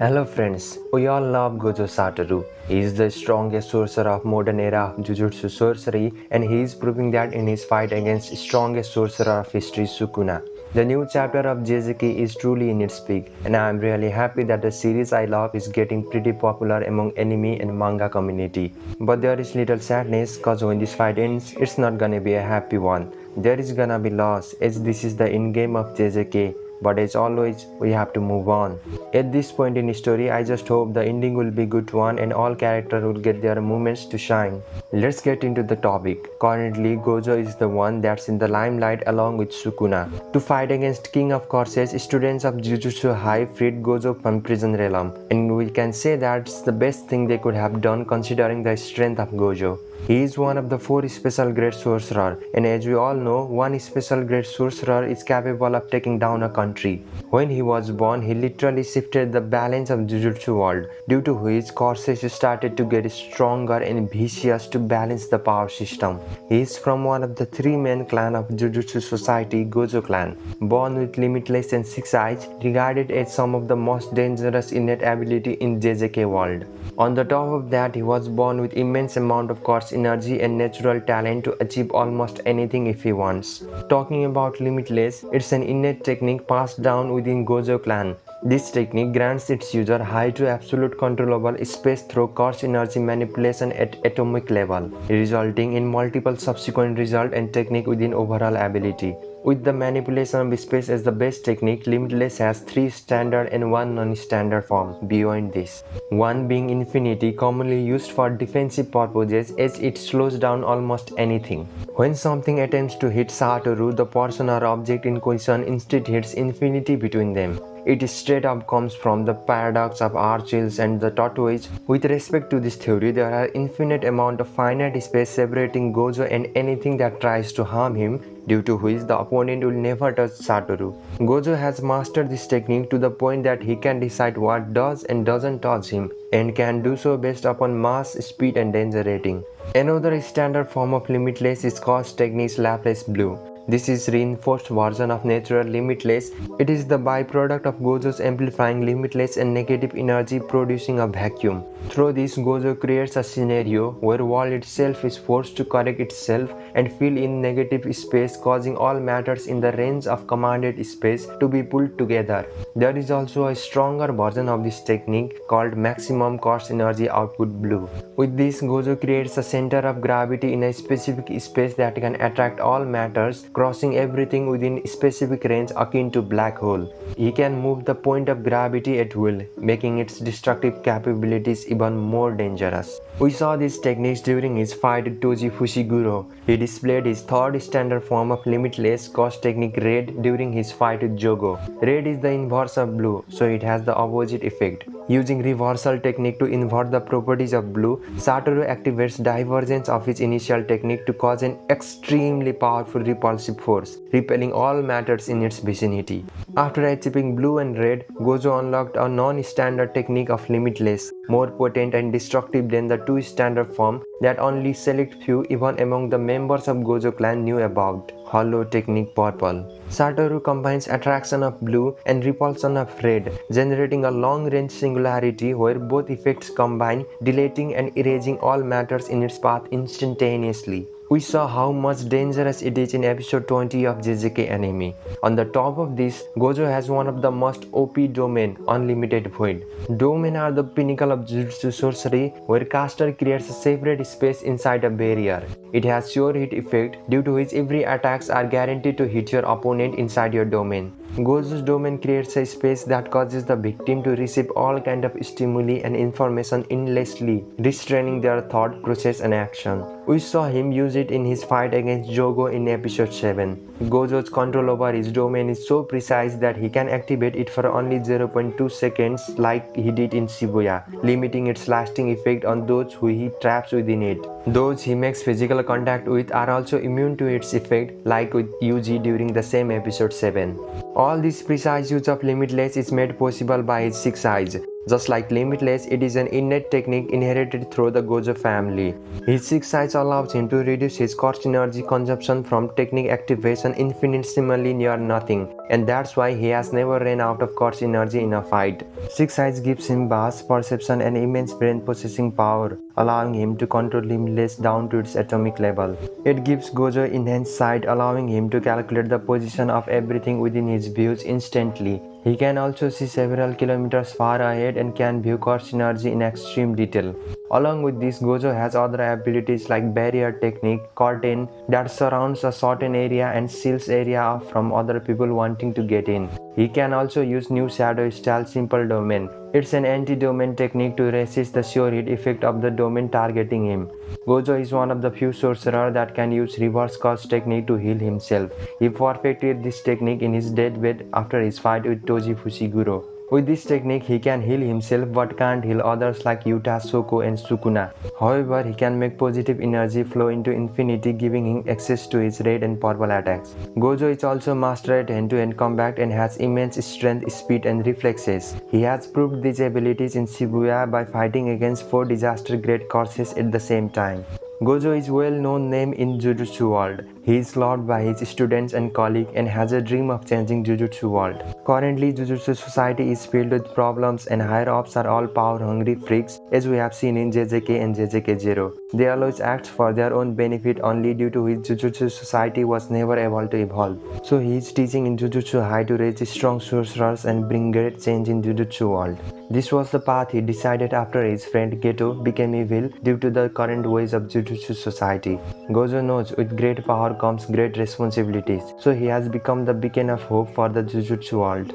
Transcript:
Hello friends, we all love Gojo Satoru. He is the strongest sorcerer of modern era of Jujutsu sorcery, and he is proving that in his fight against strongest sorcerer of history Sukuna. The new chapter of JJK is truly in its peak, and I am really happy that the series I love is getting pretty popular among anime and manga community. But there is little sadness cause when this fight ends, it's not gonna be a happy one. There is gonna be loss as this is the end game of JJK. But as always, we have to move on. At this point in the story, I just hope the ending will be good one and all characters will get their moments to shine. Let's get into the topic. Currently, Gojo is the one that's in the limelight along with Sukuna. To fight against King of Courses, students of Jujutsu High freed Gojo from prison realm. And we can say that's the best thing they could have done considering the strength of Gojo. He is one of the 4 special grade sorcerers, and as we all know, one special grade sorcerer is capable of taking down a country. When he was born, he literally shifted the balance of Jujutsu world, due to which courses started to get stronger and vicious to balance the power system. He is from one of the 3 main clans of Jujutsu society, Gojo clan. Born with limitless and 6 eyes, regarded as some of the most dangerous innate ability in JJK world. On the top of that, he was born with immense amount of course energy and natural talent to achieve almost anything if he wants. Talking about limitless, it's an innate technique passed down within Gojo clan. This technique grants its user high to absolute control over space through course energy manipulation at atomic level, resulting in multiple subsequent results and technique within overall ability. With the manipulation of space as the base technique, Limitless has 3 standard and 1 non-standard form beyond this. One being Infinity, commonly used for defensive purposes as it slows down almost anything. When something attempts to hit Satoru, the person or object in question instead hits Infinity between them. It straight up comes from the paradox of Archilles and the tortoise. With respect to this theory, there are infinite amount of finite space separating Gojo and anything that tries to harm him, due to which the opponent will never touch Satoru. Gojo has mastered this technique to the point that he can decide what does and doesn't touch him, and can do so based upon mass, speed and danger rating. Another standard form of Limitless is called technique Lapse Blue. This is reinforced version of natural Limitless. It is the byproduct of Gojo's amplifying Limitless and negative energy producing a vacuum. Through this, Gojo creates a scenario where world itself is forced to correct itself and fill in negative space, causing all matters in the range of commanded space to be pulled together. There is also a stronger version of this technique called Maximum Course Energy Output Blue. With this, Gojo creates a center of gravity in a specific space that can attract all matters, crossing everything within specific range akin to black hole. He can move the point of gravity at will, making its destructive capabilities even more dangerous. We saw these techniques during his fight with Toji Fushiguro. He displayed his 3rd standard form of Limitless Course technique Red during his fight with Jogo. Red is the inverse of blue, so it has the opposite effect. Using reversal technique to invert the properties of blue, Satoru activates divergence of his initial technique to cause an extremely powerful repulsive force, repelling all matters in its vicinity. After achieving blue and red, Gojo unlocked a non-standard technique of Limitless, more potent and destructive than the 2 standard form that only select few even among the members of Gojo clan knew about. Hollow technique Purple. Satoru combines attraction of blue and repulsion of red, generating a long-range singularity where both effects combine, deleting and erasing all matters in its path instantaneously. We saw how much dangerous it is in episode 20 of JJK anime. On the top of this, Gojo has one of the most OP domain, Unlimited Void. Domain are the pinnacle of Jujutsu sorcery, where caster creates a separate space inside a barrier. It has sure hit effect, due to which every attacks are guaranteed to hit your opponent inside your domain. Gojo's domain creates a space that causes the victim to receive all kind of stimuli and information endlessly, restraining their thought process and action. We saw him use it in his fight against Jogo in episode 7. Gojo's control over his domain is so precise that he can activate it for only 0.2 seconds like he did in Shibuya, limiting its lasting effect on those who he traps within it. Those he makes physical contact with are also immune to its effect, like with Yuji during the same episode 7. All this precise use of Limitless is made possible by his 6 eyes. Just like Limitless, it is an innate technique inherited through the Gojo family. His six eyes allows him to reduce his cost energy consumption from technique activation infinitesimally near nothing, and that's why he has never ran out of cost energy in a fight. Six eyes gives him vast perception and immense brain processing power, allowing him to control Limitless down to its atomic level. It gives Gojo enhanced sight, allowing him to calculate the position of everything within his views instantly. He can also see several kilometers far ahead and can view core synergy in extreme detail. Along with this, Gojo has other abilities like barrier technique, curtain that surrounds a certain area and seals area off from other people wanting to get in. He can also use new shadow style simple domain. It's an anti-domain technique to resist the sure hit effect of the domain targeting him. Gojo is one of the few sorcerers that can use reverse curse technique to heal himself. He perfected this technique in his deathbed after his fight with Toji Fushiguro. With this technique, he can heal himself but can't heal others like Yuta, Soko, and Sukuna. However, he can make positive energy flow into infinity, giving him access to his red and purple attacks. Gojo is also master at hand-to-hand combat and has immense strength, speed, and reflexes. He has proved these abilities in Shibuya by fighting against 4 disaster grade curses at the same time. Gojo is a well-known name in Jujutsu world. He is loved by his students and colleagues and has a dream of changing Jujutsu world. Currently, Jujutsu society is filled with problems and higher-ups are all power-hungry freaks as we have seen in JJK and JJK Zero. They always act for their own benefit only due to which Jujutsu society was never able to evolve. So he is teaching in Jujutsu High to raise strong sorcerers and bring great change in Jujutsu world. This was the path he decided after his friend Geto became evil due to the current ways of Jujutsu society. Gojo knows with great power comes great responsibilities, so he has become the beacon of hope for the Jujutsu world.